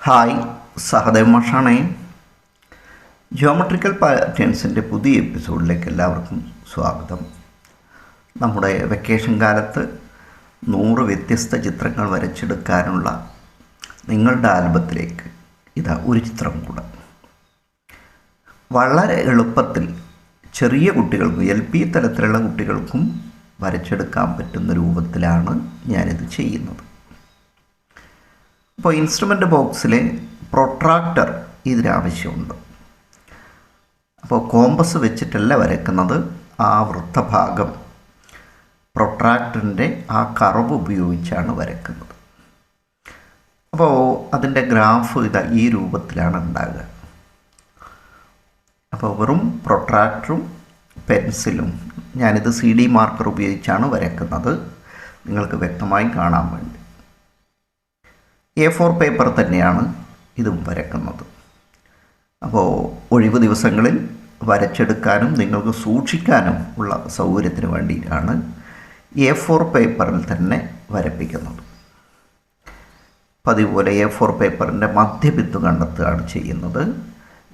Hi, Sahadev മാഷാണേ. Geometrical പാറ്റേൺസിൻ്റെ പുതിയ എപ്പിസോഡിലേക്ക് എല്ലാവർക്കും സ്വാഗതം. നമ്മുടെ വെക്കേഷൻ കാലത്ത് 100 വ്യത്യസ്ത ചിത്രങ്ങൾ വരച്ചെടുക്കാനുള്ള നിങ്ങളുടെ ആൽബത്തിലേക്ക് ഇതാ ഒരു ചിത്രം കൂടെ. വളരെ എളുപ്പത്തിൽ ചെറിയ കുട്ടികൾക്കും LP തലത്തിലുള്ള കുട്ടികൾക്കും വരച്ചെടുക്കാൻ പറ്റുന്ന രൂപത്തിലാണ് ഞാനിത് ചെയ്യുന്നത്. അപ്പോൾ ഇൻസ്ട്രുമെൻ്റ് ബോക്സിൽ പ്രൊട്രാക്ടർ ഇതിനാവശ്യമുണ്ട്. അപ്പോൾ കോമ്പസ് വെച്ചിട്ടല്ല വരയ്ക്കുന്നത്, ആ വൃത്തഭാഗം പ്രൊട്രാക്ടറിൻ്റെ ആ കർവ് ഉപയോഗിച്ചാണ് വരയ്ക്കുന്നത്. അപ്പോൾ അതിൻ്റെ ഗ്രാഫ് ഇതാ ഈ രൂപത്തിലാണ് ഉണ്ടാകുക. അപ്പോൾ വെറും പ്രൊട്രാക്ടറും പെൻസിലും, ഞാനിത് CD മാർക്കർ ഉപയോഗിച്ചാണ് വരയ്ക്കുന്നത്, നിങ്ങൾക്ക് വ്യക്തമായി കാണാൻ വേണ്ടി. A4 പേപ്പർ തന്നെയാണ് ഇതും വരയ്ക്കുന്നത്. അപ്പോൾ ഒഴിവ് ദിവസങ്ങളിൽ വരച്ചെടുക്കാനും നിങ്ങൾക്ക് സൂക്ഷിക്കാനും ഉള്ള സൗകര്യത്തിന് വേണ്ടിയിട്ടാണ് A4 പേപ്പറിൽ തന്നെ വരപ്പിക്കുന്നത്. പതിപോലെ A4 പേപ്പറിൻ്റെ മധ്യബിന്ദു കണ്ടെത്തുകയാണ് ചെയ്യുന്നത്.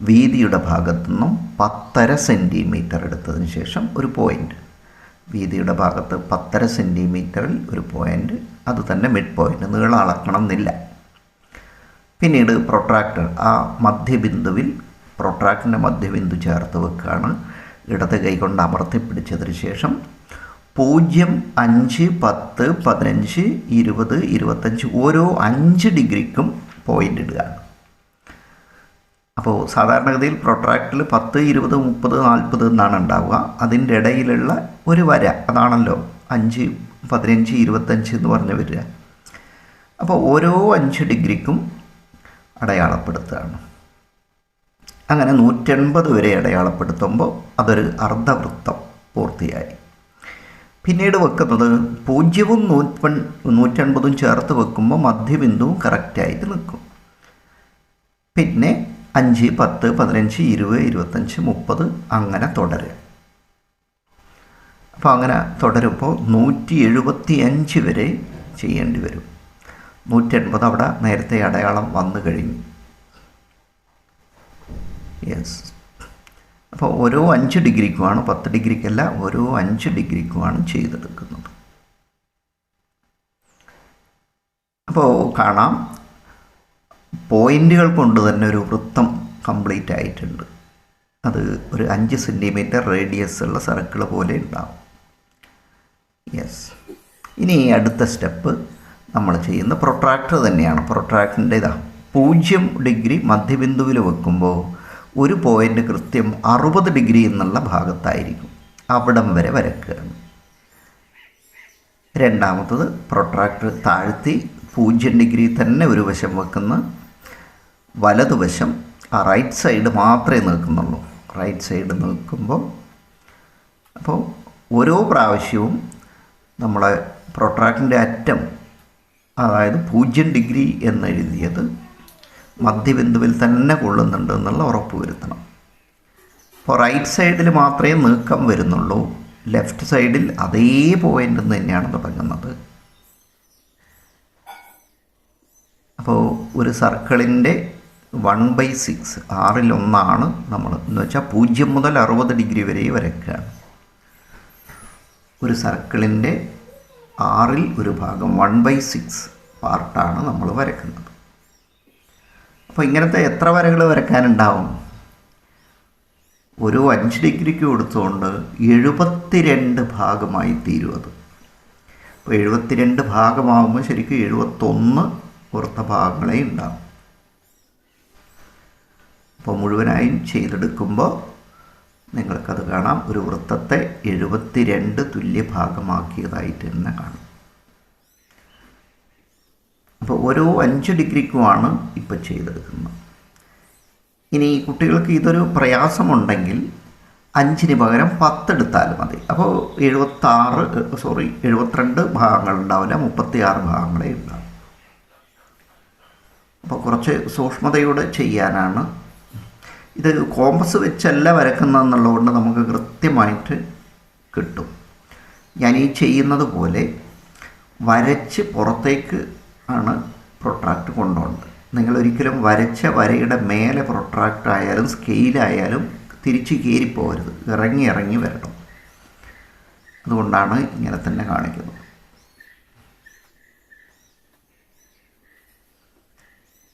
വീതിയുടെ ഭാഗത്തു നിന്നും 10.5 സെൻറ്റിമീറ്റർ എടുത്തതിന് ശേഷം ഒരു പോയിൻ്റ്, വീതിയുടെ ഭാഗത്ത് 10.5 സെൻറ്റിമീറ്ററിൽ ഒരു പോയിൻ്റ്, അത് തന്നെ മിഡ് പോയിൻ്റ്, നീളം അളക്കണം എന്നില്ല. പിന്നീട് പ്രൊട്രാക്ടർ ആ മധ്യബിന്ദുവിൽ പ്രൊട്രാക്ടറിൻ്റെ മധ്യബിന്ദു ചേർത്ത് വെക്കുകയാണ്. ഇടത് കൈ കൊണ്ട് അമർത്തി പിടിച്ചതിന് ശേഷം 0, 5, 10, 15, 20, 25 ഓരോ 5 ഡിഗ്രിക്കും പോയിൻ്റ് ഇടുകയാണ്. അപ്പോൾ സാധാരണഗതിയിൽ പ്രൊട്രാക്ടറിൽ 10, 20, 30, 40 എന്നാണ് ഉണ്ടാവുക. അതിൻ്റെ ഇടയിലുള്ള ഒരു വര, അതാണല്ലോ 5, 15, 25 എന്ന് പറഞ്ഞ് വരിക. അപ്പോൾ ഓരോ 5 ഡിഗ്രിക്കും അടയാളപ്പെടുത്തുകയാണ്. അങ്ങനെ 180 വരെ അടയാളപ്പെടുത്തുമ്പോൾ അതൊരു അർദ്ധവൃത്തം പൂർത്തിയായി. പിന്നീട് വെക്കുന്നത് 0ഉം 180ഉം ചേർത്ത് വെക്കുമ്പോൾ മധ്യബിന്ദുവും കറക്റ്റായിട്ട് നിൽക്കും. പിന്നെ 5, 10, 15, 20, 25, 30 അങ്ങനെ തുടരുക. അപ്പോൾ അങ്ങനെ തുടരുമ്പോൾ 175 വരെ ചെയ്യേണ്ടി വരും. 180 അവിടെ നേരത്തെ അടയാളം വന്നു കഴിഞ്ഞു. യെസ്. അപ്പോൾ ഓരോ 5 ഡിഗ്രിക്കുമാണ്, 10 ഡിഗ്രിക്കല്ല, ഓരോ 5 ഡിഗ്രിക്കുമാണ് ചെയ്തെടുക്കുന്നത്. അപ്പോൾ കാണാം, പോയിൻ്റുകൾ കൊണ്ട് തന്നെ ഒരു വൃത്തം കംപ്ലീറ്റ് ആയിട്ടുണ്ട്. അത് ഒരു 5 സെൻറ്റിമീറ്റർ റേഡിയസ് ഉള്ള സർക്കിൾ പോലെ ഉണ്ടാവും. യെസ്. ഇനി അടുത്ത സ്റ്റെപ്പ് നമ്മൾ ചെയ്യുന്ന പ്രൊട്രാക്ടർ തന്നെയാണ്. പ്രൊട്രാക്ടറിൻ്റെ ഇതാ 0 ഡിഗ്രി മധ്യബിന്ദുവിൽ വെക്കുമ്പോൾ ഒരു പോയിൻ്റ് കൃത്യം 60 ഡിഗ്രി എന്നുള്ള ഭാഗത്തായിരിക്കും. അവിടം വരെ വരയ്ക്കുകയാണ്. രണ്ടാമത്തത് പ്രൊട്രാക്ടർ താഴ്ത്തി 0 ഡിഗ്രി തന്നെ ഒരു വശം വെക്കുന്ന, വലതുവശം ആ റൈറ്റ് സൈഡ് മാത്രമേ നിൽക്കുന്നുള്ളൂ. റൈറ്റ് സൈഡ് നിൽക്കുമ്പോൾ അപ്പോൾ ഓരോ പ്രാവശ്യവും നമ്മളെ പ്രൊട്രാക്ടറിൻ്റെ അറ്റം, അതായത് 0 ഡിഗ്രി എന്നെഴുതിയത് മധ്യബിന്ദുവിൽ തന്നെ കൊള്ളുന്നുണ്ട് എന്നുള്ള ഉറപ്പ് വരുത്തണം. അപ്പോൾ റൈറ്റ് സൈഡിൽ മാത്രമേ നീക്കം വരുന്നുള്ളൂ, ലെഫ്റ്റ് സൈഡിൽ അതേ പോയിൻ്റ് തന്നെയാണ് തുടങ്ങുന്നത്. അപ്പോൾ ഒരു സർക്കിളിൻ്റെ 1/6, 6/1 നമ്മൾ എന്ന് വെച്ചാൽ 0 മുതൽ 60 ഡിഗ്രി വരെ വരയ്ക്കുകയാണ്. ഒരു സർക്കിളിൻ്റെ 6ൽ ഒരു ഭാഗം 1/6 പാർട്ടാണ് നമ്മൾ വരയ്ക്കുന്നത്. അപ്പോൾ ഇങ്ങനത്തെ എത്ര വരകൾ വരയ്ക്കാനുണ്ടാവും? ഒരു 5 ഡിഗ്രിക്ക് കൊടുത്തുകൊണ്ട് 72 ഭാഗമായി തീരും അത്. അപ്പോൾ 72 ഭാഗമാകുമ്പോൾ ശരിക്കും 71 വൃത്ത ഭാഗങ്ങളെ ഉണ്ടാകും. അപ്പോൾ മുഴുവനായും ചെയ്തെടുക്കുമ്പോൾ നിങ്ങൾക്കത് കാണാം, ഒരു വൃത്തത്തെ 72 തുല്യ ഭാഗമാക്കിയതായിട്ട് തന്നെ കാണും. അപ്പോൾ ഓരോ 5 ഡിഗ്രിക്കുമാണ് ഇപ്പോൾ ചെയ്തെടുക്കുന്നത്. ഇനി കുട്ടികൾക്ക് ഇതൊരു പ്രയാസമുണ്ടെങ്കിൽ 5ന് പകരം 10 എടുത്താൽ മതി. അപ്പോൾ 72 ഭാഗങ്ങൾ ഉണ്ടാവില്ല, 36 ഭാഗങ്ങളെ ഉണ്ടാവും. അപ്പോൾ കുറച്ച് സൂക്ഷ്മതയോടെ ചെയ്യാനാണ്. ഇത് കോമ്പസ് വെച്ചല്ല വരയ്ക്കുന്നതെന്നുള്ളതുകൊണ്ട് നമുക്ക് കൃത്യമായിട്ട് കിട്ടും. ഞാൻ ഈ ചെയ്യുന്നത് പോലെ വരച്ച് പുറത്തേക്ക് ആണ് പ്രൊട്രാക്ട് കൊണ്ടുപോകുന്നത്. നിങ്ങളൊരിക്കലും വരച്ച വരയുടെ മേലെ പ്രൊട്രാക്ടർ ആയാലും സ്കെയിലായാലും തിരിച്ച് കയറിപ്പോകരുത്, ഇറങ്ങി ഇറങ്ങി വരണം. അതുകൊണ്ടാണ് ഇങ്ങനെ തന്നെ കാണിക്കുന്നത്.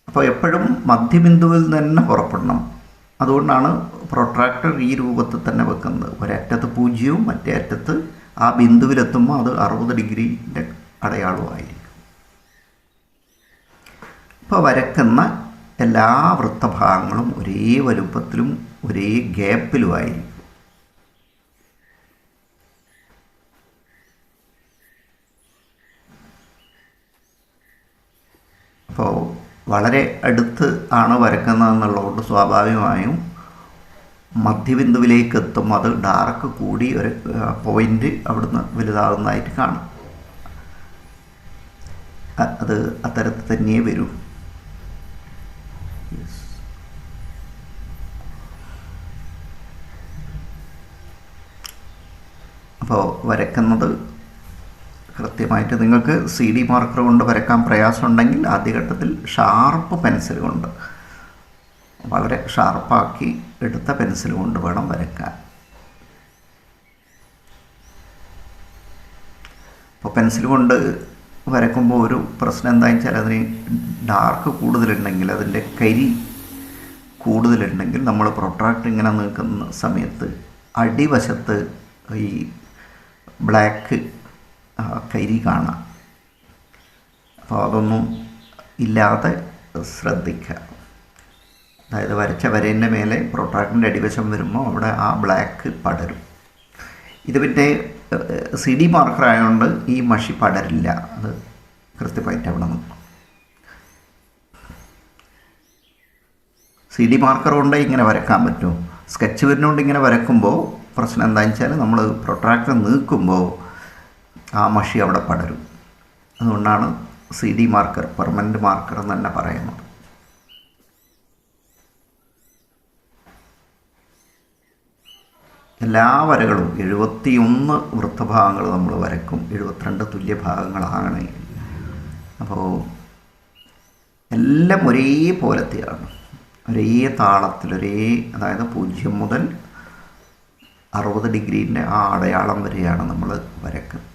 അപ്പോൾ എപ്പോഴും മധ്യബിന്ദുവിൽ തന്നെ പുറപ്പെടണം. അതുകൊണ്ടാണ് പ്രൊട്രാക്ടർ ഈ രൂപത്തിൽ തന്നെ വെക്കുന്നത്. ഒരറ്റത്ത് 0വും മറ്റേ അറ്റത്ത് ആ ബിന്ദുവിലെത്തുമ്പോൾ അത് 60 ഡിഗ്രിൻ്റെ അടയാളമായിരിക്കും. ഇപ്പോൾ വരക്കുന്ന എല്ലാ വൃത്തഭാഗങ്ങളും ഒരേ വലുപ്പത്തിലും ഒരേ ഗ്യാപ്പിലുമായിരിക്കും. അപ്പോൾ വളരെ അടുത്ത് ആണ് വരക്കുന്നതെന്നുള്ളതുകൊണ്ട് സ്വാഭാവികമായും മധ്യബിന്ദുവിലേക്ക് എത്തുമ്പോൾ അത് ഡാർക്ക് കൂടി ഒരു പോയിൻ്റ് അവിടുന്ന് വലുതാകുന്നതായിട്ട് കാണും. അത് അത്തരത്തിൽ തന്നെയേ വരൂ. അപ്പോൾ വരയ്ക്കുന്നത് കൃത്യമായിട്ട് നിങ്ങൾക്ക് CD മാർക്കർ കൊണ്ട് വരയ്ക്കാൻ പ്രയാസമുണ്ടെങ്കിൽ ആദ്യഘട്ടത്തിൽ ഷാർപ്പ് പെൻസിൽ കൊണ്ട്, വളരെ ഷാർപ്പാക്കി എടുത്ത പെൻസിൽ കൊണ്ട് വേണം വരയ്ക്കാൻ. അപ്പോൾ പെൻസിൽ കൊണ്ട് വരയ്ക്കുമ്പോൾ ഒരു പ്രശ്നം എന്താണെന്ന് വെച്ചാൽ അതിന് ഡാർക്ക് കൂടുതലുണ്ടെങ്കിൽ, അതിൻ്റെ കരി കൂടുതലുണ്ടെങ്കിൽ നമ്മൾ പ്രൊട്രാക്ടർ ഇങ്ങനെ നീക്കുന്ന സമയത്ത് അടിവശത്ത് ഈ ബ്ലാക്ക് കരി കാണാം. അപ്പോൾ അതൊന്നും ഇല്ലാതെ ശ്രദ്ധിക്കുക. അതായത് വരച്ച വരേൻ്റെ മേലെ പ്രൊട്രാക്ടറിൻ്റെ അടിവശം വരുമ്പോൾ അവിടെ ആ ബ്ലാക്ക് പടരും. ഇത് പിന്നെ CD മാർക്കർ ആയതുകൊണ്ട് ഈ മഷി പടരില്ല, അത് കൃത്യമായിട്ട് അവിടെ നിൽക്കും. CD മാർക്കർ കൊണ്ട് ഇങ്ങനെ വരയ്ക്കാൻ പറ്റും. സ്കെച്ച് പെന്നുകൊണ്ട് ഇങ്ങനെ വരയ്ക്കുമ്പോൾ പ്രശ്നം എന്താണെന്ന് വെച്ചാൽ നമ്മൾ പ്രൊട്രാക്ടർ നീക്കുമ്പോൾ ആ മഷി അവിടെ പടരും. അതുകൊണ്ടാണ് CD മാർക്കർ, പെർമനൻ്റ് മാർക്കർ എന്ന് തന്നെ പറയുന്നത്. എല്ലാ വരകളും 71 വൃത്തഭാഗങ്ങൾ നമ്മൾ വരയ്ക്കും, 72 തുല്യ ഭാഗങ്ങളാണ്. അപ്പോൾ എല്ലാം ഒരേപോലത്തെയാണ്, ഒരേ താളത്തിൽ, അതായത് 0 മുതൽ 60 ഡിഗ്രീൻ്റെ ആ അടയാളം വരെയാണ് നമ്മൾ വരയ്ക്കുന്നത്,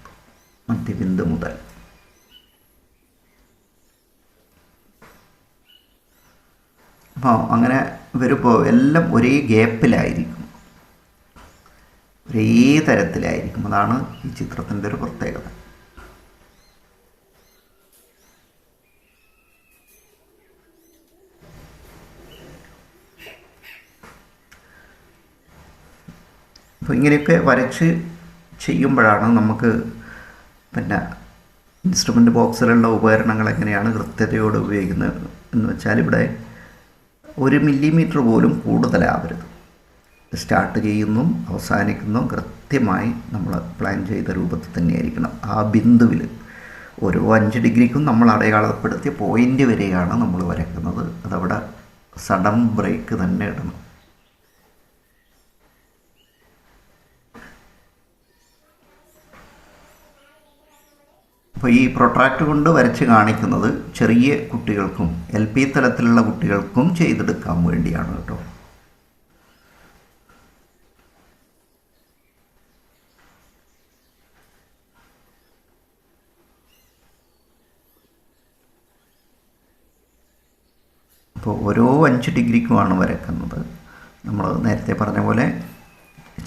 മധ്യബിന്ദു മുതൽ. അപ്പോൾ അങ്ങനെ വരുമ്പോൾ എല്ലാം ഒരേ ഗ്യാപ്പിലായിരിക്കും, ഒരേ തരത്തിലായിരിക്കും. അതാണ് ഈ ചിത്രത്തിൻ്റെ ഒരു പ്രത്യേകത. അപ്പോൾ ഇങ്ങനെയൊക്കെ വരച്ച് ചെയ്യുമ്പോഴാണ് നമുക്ക് പിന്നെ ഇൻസ്ട്രുമെൻ്റ് ബോക്സിലുള്ള ഉപകരണങ്ങൾ എങ്ങനെയാണ് കൃത്യതയോടെ ഉപയോഗിക്കുന്നത് എന്ന് വെച്ചാൽ, ഇവിടെ 1 മില്ലിമീറ്റർ പോലും കൂടുതലാവരുത്. സ്റ്റാർട്ട് ചെയ്യുന്നതും അവസാനിക്കുന്നതും കൃത്യമായി നമ്മൾ പ്ലാൻ ചെയ്ത രൂപത്തിൽ തന്നെയായിരിക്കണം. ആ ബിന്ദുവിൽ ഓരോ 5 ഡിഗ്രിക്കും നമ്മൾ അടയാളപ്പെടുത്തിയ പോയിൻ്റ് വരെയാണ് നമ്മൾ വരയ്ക്കുന്നത്. അതവിടെ സഡൻ ബ്രേക്ക് തന്നെ ഇടണം. അപ്പോൾ ഈ പ്രൊട്രാക്ടർ കൊണ്ട് വരച്ച് കാണിക്കുന്നത് ചെറിയ കുട്ടികൾക്കും LP തലത്തിലുള്ള കുട്ടികൾക്കും ചെയ്തെടുക്കാൻ വേണ്ടിയാണ് കേട്ടോ. അപ്പോൾ ഓരോ 5 ഡിഗ്രിക്കുമാണ് വരയ്ക്കുന്നത്. നമ്മൾ നേരത്തെ പറഞ്ഞ പോലെ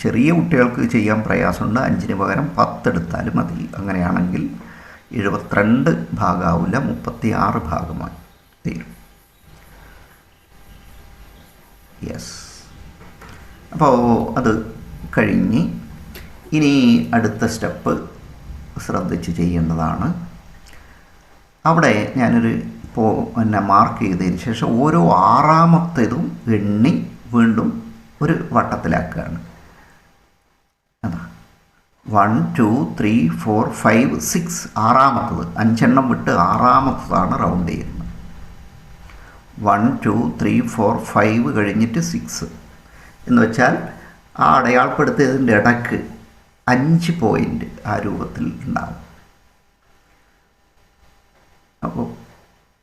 ചെറിയ കുട്ടികൾക്ക് ചെയ്യാൻ പ്രയാസമുണ്ട്, 5-ന് പകരം 10 എടുത്താലും മതി. അങ്ങനെയാണെങ്കിൽ 72 ഭാഗമാവില്ല, 36 ഭാഗമായി തീരും. യെസ്. അപ്പോൾ അത് കഴിഞ്ഞ് ഇനി അടുത്ത സ്റ്റെപ്പ് ശ്രദ്ധിച്ച് ചെയ്യേണ്ടതാണ്. അവിടെ ഞാനൊരു മാർക്ക് ചെയ്തതിന് ശേഷം ഓരോ 6ാമത്തേതും എണ്ണി വീണ്ടും ഒരു വട്ടത്തിലാക്കുകയാണ്. അതാ 1 2 3 4 5 6, 6ാമത്തത് 5 എണ്ണം വിട്ട് 6ാമത്തതാണ് റൗണ്ട് ചെയ്യുന്നത്. 1 2 3 4 5 കഴിഞ്ഞിട്ട് 6 എന്ന് വെച്ചാൽ ആ അടയാളപ്പെടുത്തിയതിൻ്റെ ഇടയ്ക്ക് 5 പോയിൻ്റ് ആ രൂപത്തിൽ ഉണ്ടാകും. അപ്പോൾ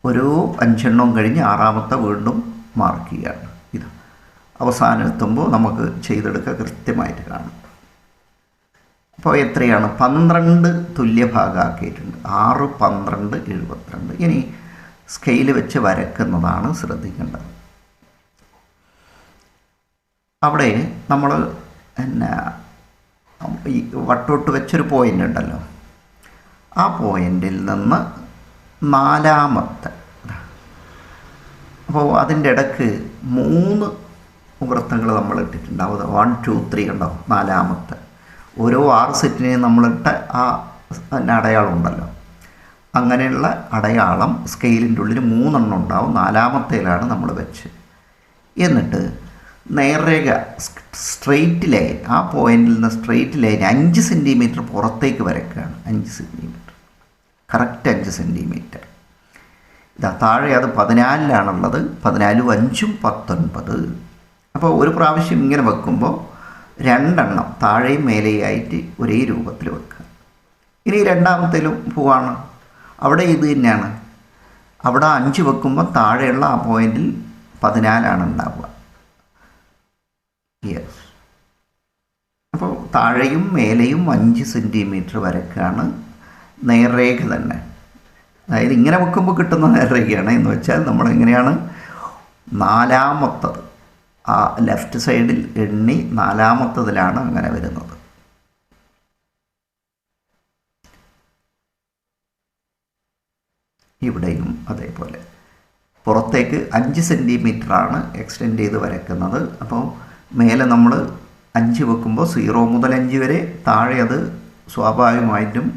ഓരോ 5 എണ്ണവും കഴിഞ്ഞ് 6ാമത്തെ വീണ്ടും മാർക്ക് ചെയ്യുകയാണ്. ഇത് അവസാനം എത്തുമ്പോൾ നമുക്ക് ചെയ്തെടുക്കുക കൃത്യമായിട്ട് കാണും. അപ്പോൾ എത്രയാണ്? 12 തുല്യ ഭാഗമാക്കിയിട്ടുണ്ട്. 6, 12, 72. ഇനി സ്കെയിൽ വെച്ച് വരക്കുന്നതാണ് ശ്രദ്ധിക്കേണ്ടത്. അവിടെ നമ്മൾ ഈ വട്ടോട്ട് വെച്ചൊരു പോയിൻ്റ് ഉണ്ടല്ലോ, ആ പോയിൻ്റിൽ നിന്ന് 4ാമത്തെ, അപ്പോൾ അതിൻ്റെ ഇടയ്ക്ക് 3 വൃത്തങ്ങൾ നമ്മൾ ഇട്ടിട്ടുണ്ടാവും. 1, 2, 3 ഉണ്ടാവും. 4ാമത്തെ ഓരോ 6 സെറ്റിനെയും നമ്മളിട്ട ആ അടയാളം ഉണ്ടല്ലോ, അങ്ങനെയുള്ള അടയാളം സ്കെയിലിൻ്റെ ഉള്ളിൽ 3 എണ്ണം ഉണ്ടാവും. 4ാമത്തേലാണ് നമ്മൾ വെച്ച്. എന്നിട്ട് നേർരേഖ സ്ട്രെയിറ്റ് ലൈൻ, ആ പോയിന്റിൽ നിന്ന് സ്ട്രെയിറ്റ് ലൈൻ 5 സെൻറ്റിമീറ്റർ പുറത്തേക്ക് വരയ്ക്കുകയാണ്. 5 സെൻറ്റിമീറ്റർ, കറക്റ്റ് 5 സെൻറ്റിമീറ്റർ. ഇതാ താഴെ അത് 14-ലാണുള്ളത്. 14, 5, 19. അപ്പോൾ ഒരു പ്രാവശ്യം ഇങ്ങനെ വെക്കുമ്പോൾ 2 എണ്ണം താഴെയും മേലെയായിട്ട് ഒരേ രൂപത്തിൽ വെക്കുക. ഇനി 2ാമത്തേലും പോവാണ്, അവിടെ ഇത് തന്നെയാണ്. അവിടെ 5 വെക്കുമ്പോൾ താഴെയുള്ള ആ പോയിന്റിൽ 14ആണ് ഉണ്ടാവുക. യെസ്. അപ്പോൾ താഴെയും മേലെയും 5 സെൻറ്റിമീറ്റർ വരയ്ക്കാണ്. നേർരേഖ തന്നെ, അതായത് ഇങ്ങനെ വെക്കുമ്പോൾ കിട്ടുന്ന നേർരേഖയാണ്. എന്ന് വെച്ചാൽ നമ്മൾ എങ്ങനെയാണ് 4ാമത്തത് ആ ലെഫ്റ്റ് സൈഡിൽ എണ്ണി 4ാമത്തതിലാണ് അങ്ങനെ വരുന്നത്. ഇവിടെയും അതേപോലെ പുറത്തേക്ക് 5 സെൻറ്റിമീറ്ററാണ് എക്സ്റ്റെൻഡ് ചെയ്ത് വരയ്ക്കുന്നത്. അപ്പോൾ മേലെ നമ്മൾ 5 വെക്കുമ്പോൾ 0 മുതൽ 5 വരെ, താഴെ അത് സ്വാഭാവികമായിട്ടും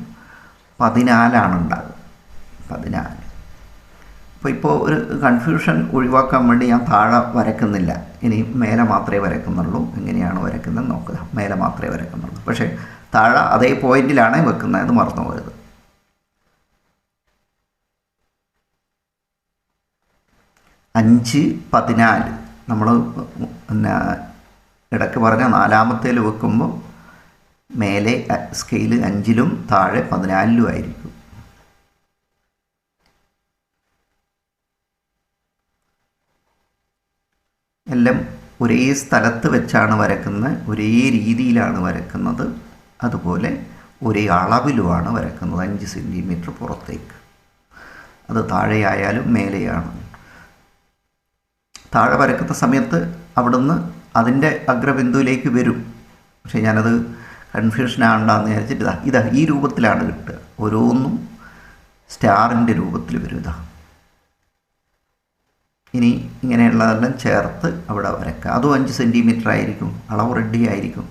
14ആണ് ഉണ്ടാകുക. 14. ഇപ്പോൾ ഒരു കൺഫ്യൂഷൻ ഒഴിവാക്കാൻ വേണ്ടി ഞാൻ താഴെ വരയ്ക്കുന്നില്ല, ഇനി മേലെ മാത്രമേ വരയ്ക്കുന്നുള്ളൂ. എങ്ങനെയാണ് വരയ്ക്കുന്നത് നോക്കുക. മേലെ മാത്രമേ വരയ്ക്കുന്നുള്ളൂ, പക്ഷേ താഴെ അതേ പോയിന്റിലാണ് വെക്കുന്നത്, അത് മറന്നു പോയത്. അഞ്ച് 14 നമ്മൾ പിന്നെ ഇടയ്ക്ക് പറഞ്ഞ 4ാമത്തേൽ വെക്കുമ്പോൾ മേലെ സ്കെയിൽ 5-ലും താഴെ 14-ലും ആയിരിക്കും. എല്ലാം ഒരേ സ്ഥലത്ത് വെച്ചാണ് വരയ്ക്കുന്നത്, ഒരേ രീതിയിലാണ് വരയ്ക്കുന്നത്, അതുപോലെ ഒരേ അളവിലുമാണ് വരയ്ക്കുന്നത്. 5 സെൻറ്റിമീറ്റർ പുറത്തേക്ക്, അത് താഴെയായാലും മേലെയാണ്. താഴെ വരയ്ക്കുന്ന സമയത്ത് അവിടുന്ന് അതിൻ്റെ അഗ്രബിന്ദുവിലേക്ക് വരും. പക്ഷേ ഞാനത് കൺഫ്യൂഷൻ ആണ്ടാന്ന് വിചാരിച്ചിട്ട് ഇതാ ഈ രൂപത്തിലാണ് കിട്ടുക. ഓരോന്നും സ്റ്റാറിൻ്റെ രൂപത്തിൽ വരും. ഇതാ ഇനി ഇങ്ങനെയുള്ളതെല്ലാം ചേർത്ത് അവിടെ വരയ്ക്കുക. അതും 5 സെൻറ്റിമീറ്റർ ആയിരിക്കും, അളവ് റെഡി ആയിരിക്കും.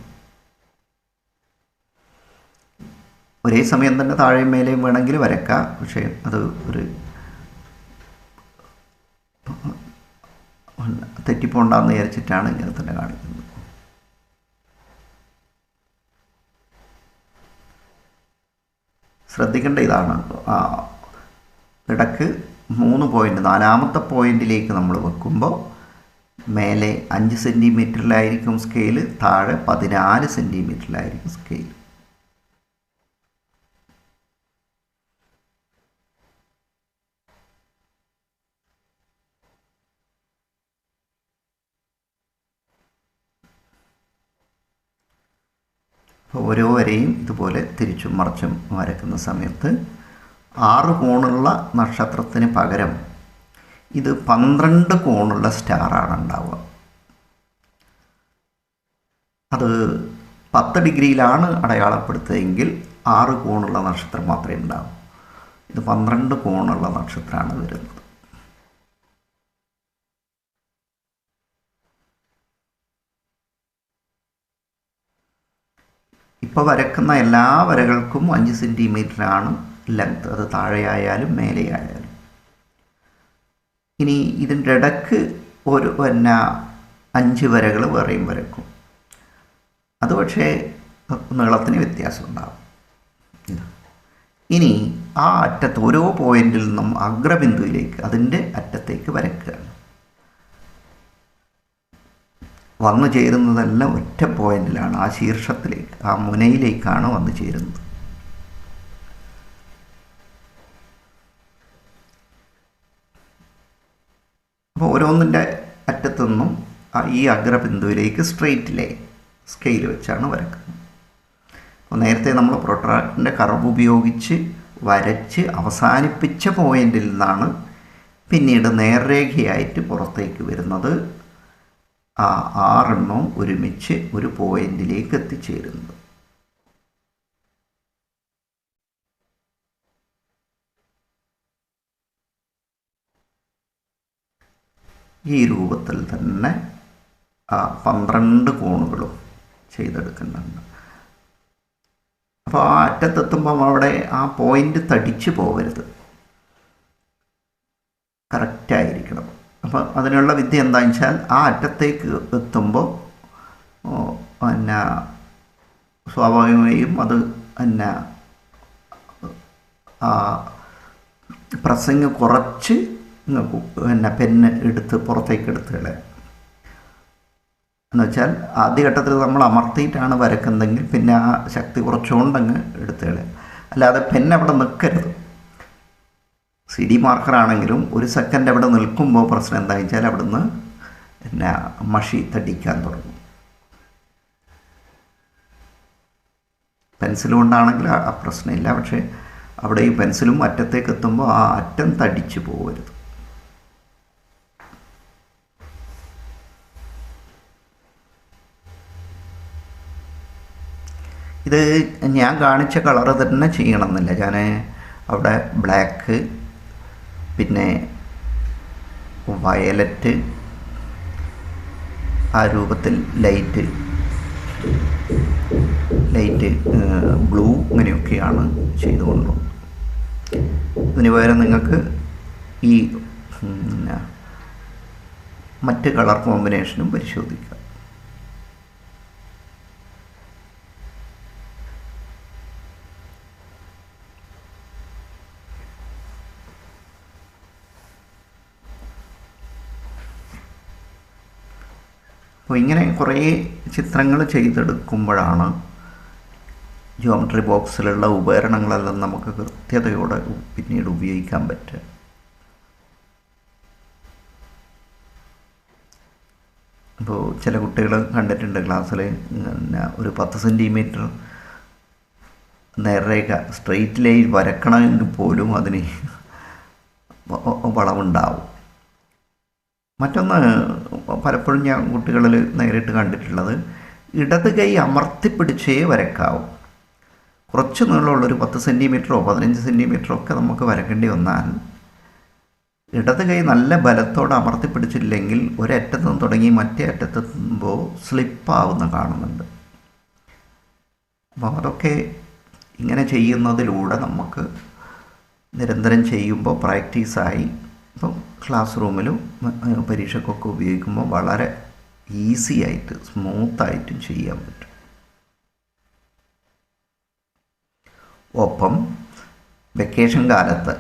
ഒരേ സമയം തന്നെ താഴെയും മേലെയും വേണമെങ്കിൽ വരയ്ക്കാം, പക്ഷേ അത് ഒരു തെറ്റിപ്പോണ്ടാന്ന് വിചാരിച്ചിട്ടാണ് ഇങ്ങനെ തന്നെ കാണിക്കുന്നത്. ശ്രദ്ധിക്കേണ്ട ഇതാണ്, ഇടയ്ക്ക് 3 പോയിൻ്റ്, 4ാമത്തെ പോയിന്റിലേക്ക് നമ്മൾ വെക്കുമ്പോൾ മേലെ 5 സെൻറ്റിമീറ്ററിലായിരിക്കും സ്കെയിൽ, താഴെ 14 സെൻറ്റിമീറ്ററിലായിരിക്കും സ്കെയിൽ. അപ്പോൾ ഓരോ വരെയും ഇതുപോലെ തിരിച്ചും മറിച്ചും വരയ്ക്കുന്ന സമയത്ത് 6 കോണുള്ള നക്ഷത്രത്തിന് പകരം ഇത് 12 കോണുള്ള സ്റ്റാറാണ് ഉണ്ടാവുക. അത് 10 ഡിഗ്രിയിലാണ് അടയാളപ്പെടുത്തുകയെങ്കിൽ 6 കോണുള്ള നക്ഷത്രം മാത്രമേ ഉണ്ടാവൂ. ഇത് 12 കോണുള്ള നക്ഷത്രമാണ് വരുന്നത്. ഇപ്പോൾ വരക്കുന്ന എല്ലാ വരകൾക്കും 5 സെൻറ്റിമീറ്ററാണ് ലെങ്ത്, അത് താഴെയായാലും മേലെയായാലും. ഇനി ഇതിൻ്റെ ഇടയ്ക്ക് ഒരു 5 വരകൾ വേറെയും വരക്കും. അത് പക്ഷേ നീളത്തിന് വ്യത്യാസം ഉണ്ടാകും. ഇനി ആ അറ്റത്ത് ഓരോ പോയിന്റിൽ നിന്നും അഗ്രബിന്ദുവിലേക്ക്, അതിൻ്റെ അറ്റത്തേക്ക് വരയ്ക്കുകയാണ്. വന്നു ചേരുന്നതെല്ലാം ഒറ്റ പോയിന്റിലാണ്, ആ ശീർഷത്തിലേക്ക്, ആ മുനയിലേക്കാണ് വന്നു ചേരുന്നത്. അപ്പോൾ ഓരോന്നിൻ്റെ അറ്റത്തു നിന്നും ഈ അഗ്രബിന്ദുവിലേക്ക് സ്ട്രെയിറ്റ് ലൈൻ സ്കെയിൽ വെച്ചാണ് വരക്കുന്നത്. അപ്പോൾ നേരത്തെ നമ്മൾ പ്രൊട്രാക്ടറിൻ്റെ കർവ് ഉപയോഗിച്ച് വരച്ച് അവസാനിപ്പിച്ച പോയിന്റിൽ നിന്നാണ് പിന്നീട് നേർരേഖയായിട്ട് പുറത്തേക്ക് വരുന്നത് ആ 6 എണ്ണവും ഒരുമിച്ച് ഒരു പോയിന്റിലേക്ക് എത്തിച്ചേരുന്നത്. ഈ രൂപത്തിൽ തന്നെ 12 കോണുകളും ചെയ്തെടുക്കുന്നുണ്ട്. അപ്പോൾ ആ അറ്റത്തെത്തുമ്പം അവിടെ ആ പോയിന്റ് തടിച്ചു പോകരുത്, കറക്റ്റായിരിക്കണം. അപ്പോൾ അതിനുള്ള വിദ്യ എന്താണെന്ന് വെച്ചാൽ ആ അറ്റത്തേക്ക് എത്തുമ്പോൾ പിന്നെ സ്വാഭാവികമായും അത് പിന്നെ പ്രസംഗ് കുറച്ച് പിന്നെ പെന്ന് എടുത്ത് പുറത്തേക്ക് എടുത്ത് കളയാം. എന്നുവെച്ചാൽ ആദ്യഘട്ടത്തിൽ നമ്മൾ അമർത്തിയിട്ടാണ് വരക്കുന്നതെങ്കിൽ പിന്നെ ആ ശക്തി കുറച്ചുകൊണ്ടങ്ങ് എടുത്ത് കളയാം. അല്ലാതെ പെന്ന് അവിടെ നിൽക്കരുത്. CD മാർക്കറാണെങ്കിലും ഒരു സെക്കൻഡ് അവിടെ നിൽക്കുമ്പോൾ പ്രശ്നം എന്താണെന്ന് വെച്ചാൽ അവിടുന്ന് പിന്നെ മഷി തടിക്കാൻ തുടങ്ങും. പെൻസിൽ കൊണ്ടാണെങ്കിൽ ആ പ്രശ്നമില്ല. പക്ഷേ അവിടെ ഈ പെൻസിലും അറ്റത്തേക്ക് എത്തുമ്പോൾ ആ അറ്റം തടിച്ചു പോകരുത്. ഇത് ഞാൻ കാണിച്ച കളറ് തന്നെ ചെയ്യണമെന്നില്ല. ഞാൻ അവിടെ ബ്ലാക്ക്, പിന്നെ വയലറ്റ്, ആ രൂപത്തിൽ ലൈറ്റ് ബ്ലൂ ഇങ്ങനെയൊക്കെയാണ് ചെയ്തുകൊണ്ടു. ഇതിന് പകരം നിങ്ങൾക്ക് ഈ മറ്റ് കളർ കോമ്പിനേഷനും പരിശോധിക്കാം. അപ്പോൾ ഇങ്ങനെ കുറേ ചിത്രങ്ങൾ ചെയ്തെടുക്കുമ്പോഴാണ് ജിയോമെട്രി ബോക്സിലുള്ള ഉപകരണങ്ങളെല്ലാം നമുക്ക് കൃത്യതയോടെ പിന്നീട് ഉപയോഗിക്കാൻ പറ്റുക. അപ്പോൾ ചില കുട്ടികൾ കണ്ടിട്ടുണ്ട് ക്ലാസ്സിൽ ഒരു 10 സെൻറ്റിമീറ്റർ നേർരേഖ സ്ട്രെയിറ്റ് ലൈൻ വരക്കണമെങ്കിൽ പോലും അതിന് വളവുണ്ടാവും. മറ്റൊന്ന് പലപ്പോഴും ഞാൻ കുട്ടികളിൽ നേരിട്ട് കണ്ടിട്ടുള്ളത്, ഇടത് കൈ അമർത്തിപ്പിടിച്ചേ വരക്കാവും. കുറച്ച് നീളമുള്ളൊരു 10 സെൻറ്റിമീറ്ററോ 15 സെൻറ്റിമീറ്ററോ ഒക്കെ നമുക്ക് വരക്കേണ്ടി വന്നാൽ ഇടത് കൈ നല്ല ബലത്തോടെ അമർത്തിപ്പിടിച്ചില്ലെങ്കിൽ ഒരറ്റത്ത് നിന്ന് തുടങ്ങി മറ്റേ അറ്റത്തെത്തുമ്പോൾ സ്ലിപ്പാവുന്ന കാണുന്നുണ്ട്. അപ്പോൾ അതൊക്കെ ഇങ്ങനെ ചെയ്യുന്നതിലൂടെ നമുക്ക് നിരന്തരം ചെയ്യുമ്പോൾ പ്രാക്ടീസായി ഇപ്പം ക്ലാസ് റൂമിലും പരീക്ഷയ്ക്കൊക്കെ ഉപയോഗിക്കുമ്പോൾ വളരെ ഈസി ആയിട്ട് സ്മൂത്തായിട്ടും ചെയ്യാൻ പറ്റും. ഒപ്പം വെക്കേഷൻ കാലത്ത്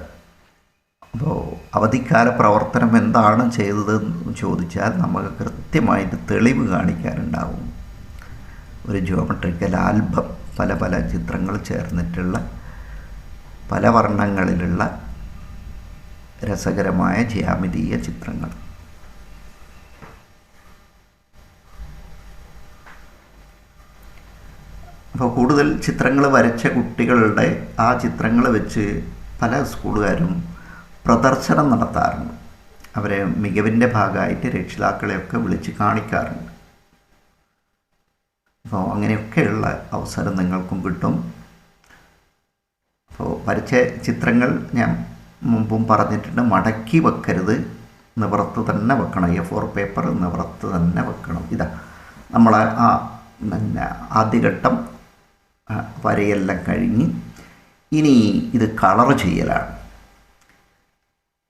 അപ്പോൾ അവധിക്കാല പ്രവർത്തനം എന്താണ് ചെയ്തതെന്ന് ചോദിച്ചാൽ നമുക്ക് കൃത്യമായിട്ട് തെളിവ് കാണിക്കാനുണ്ടാവും. ഒരു ജിയോമെട്രിക്കൽ ആൽബം, പല പല ചിത്രങ്ങൾ ചേർന്നിട്ടുള്ള പല വർണ്ണങ്ങളിലുള്ള രസകരമായ ജ്യാമിതീയ ചിത്രങ്ങൾ. അപ്പോൾ കൂടുതൽ ചിത്രങ്ങൾ വരച്ച കുട്ടികളുടെ ആ ചിത്രങ്ങൾ വെച്ച് പല സ്കൂളുകാരും പ്രദർശനം നടത്താറുണ്ട്. അവരെ മികവിൻ്റെ ഭാഗമായിട്ട് രക്ഷിതാക്കളെയൊക്കെ വിളിച്ച് കാണിക്കാറുണ്ട്. അപ്പോൾ അങ്ങനെയൊക്കെയുള്ള അവസരം നിങ്ങൾക്കും കിട്ടും. അപ്പോൾ വരച്ച ചിത്രങ്ങൾ ഞാൻ മുമ്പും പറഞ്ഞിട്ടുണ്ട്, മടക്കി വെക്കരുത്, നിവർത്ത് തന്നെ വെക്കണം. A4 പേപ്പർ നിവർത്ത് തന്നെ വെക്കണം. ഇതാ നമ്മൾ ആ പിന്നെ ആദ്യഘട്ടം വരയെല്ലാം കഴിഞ്ഞ് ഇനി ഇത് കളർ ചെയ്യലാണ്.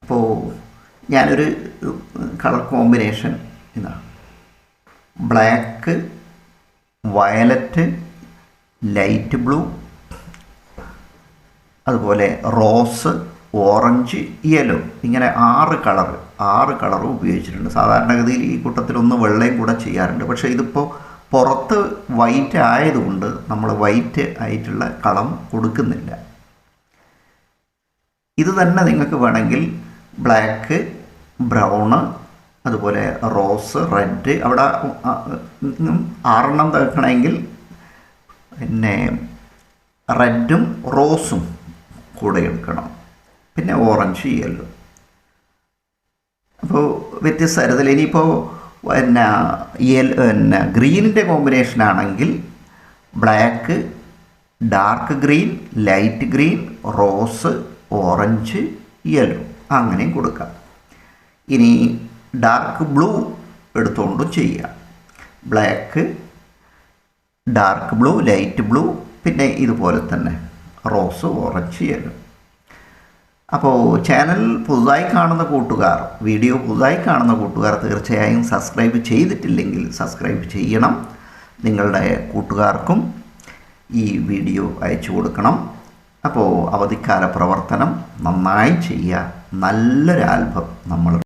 അപ്പോൾ ഞാനൊരു കളർ കോമ്പിനേഷൻ ഇതാ, ബ്ലാക്ക്, വയലറ്റ്, ലൈറ്റ് ബ്ലൂ, അതുപോലെ റോസ്, ഓറഞ്ച്, യെല്ലോ, ഇങ്ങനെ 6 കളറും ഉപയോഗിച്ചിട്ടുണ്ട്. സാധാരണഗതിയിൽ ഈ കൂട്ടത്തിലൊന്ന് വെള്ളയും കൂടെ ചെയ്യാറുണ്ട്. പക്ഷേ ഇതിപ്പോൾ പുറത്ത് വൈറ്റ് ആയതുകൊണ്ട് നമ്മൾ വൈറ്റ് ആയിട്ടുള്ള കളം കൊടുക്കുന്നില്ല. ഇത് തന്നെ നിങ്ങൾക്ക് വേണമെങ്കിൽ ബ്ലാക്ക്, ബ്രൗണ്, അതുപോലെ റോസ്, റെഡ്. അവിടെ 6 തേക്കണമെങ്കിൽ പിന്നെ റെഡും റോസും കൂടെ എടുക്കണം. പിന്നെ ഓറഞ്ച്, യെല്ലോ. അപ്പോൾ വ്യത്യസ്ത തരത്തിൽ. ഇനിയിപ്പോൾ ഗ്രീനിൻ്റെ കോമ്പിനേഷനാണെങ്കിൽ black, dark green, light green, rose, orange, yellow അങ്ങനെയും കൊടുക്കാം. ഇനി ഡാർക്ക് ബ്ലൂ എടുത്തുകൊണ്ടും ചെയ്യാം. Black, dark blue, light blue, പിന്നെ ഇതുപോലെ തന്നെ റോസ്, ഓറഞ്ച്, യെല്ലോ. അപ്പോൾ ചാനൽ പുതുതായി കാണുന്ന കൂട്ടുകാർ, വീഡിയോ പുതുതായി കാണുന്ന കൂട്ടുകാർ തീർച്ചയായും സബ്സ്ക്രൈബ് ചെയ്തിട്ടില്ലെങ്കിൽ സബ്സ്ക്രൈബ് ചെയ്യണം. നിങ്ങളുടെ കൂട്ടുകാർക്കും ഈ വീഡിയോ അയച്ചു കൊടുക്കണം. അപ്പോൾ അവധിക്കാല പ്രവർത്തനം നന്നായി ചെയ്യുക. നല്ലൊരു ആൽബം നമ്മൾ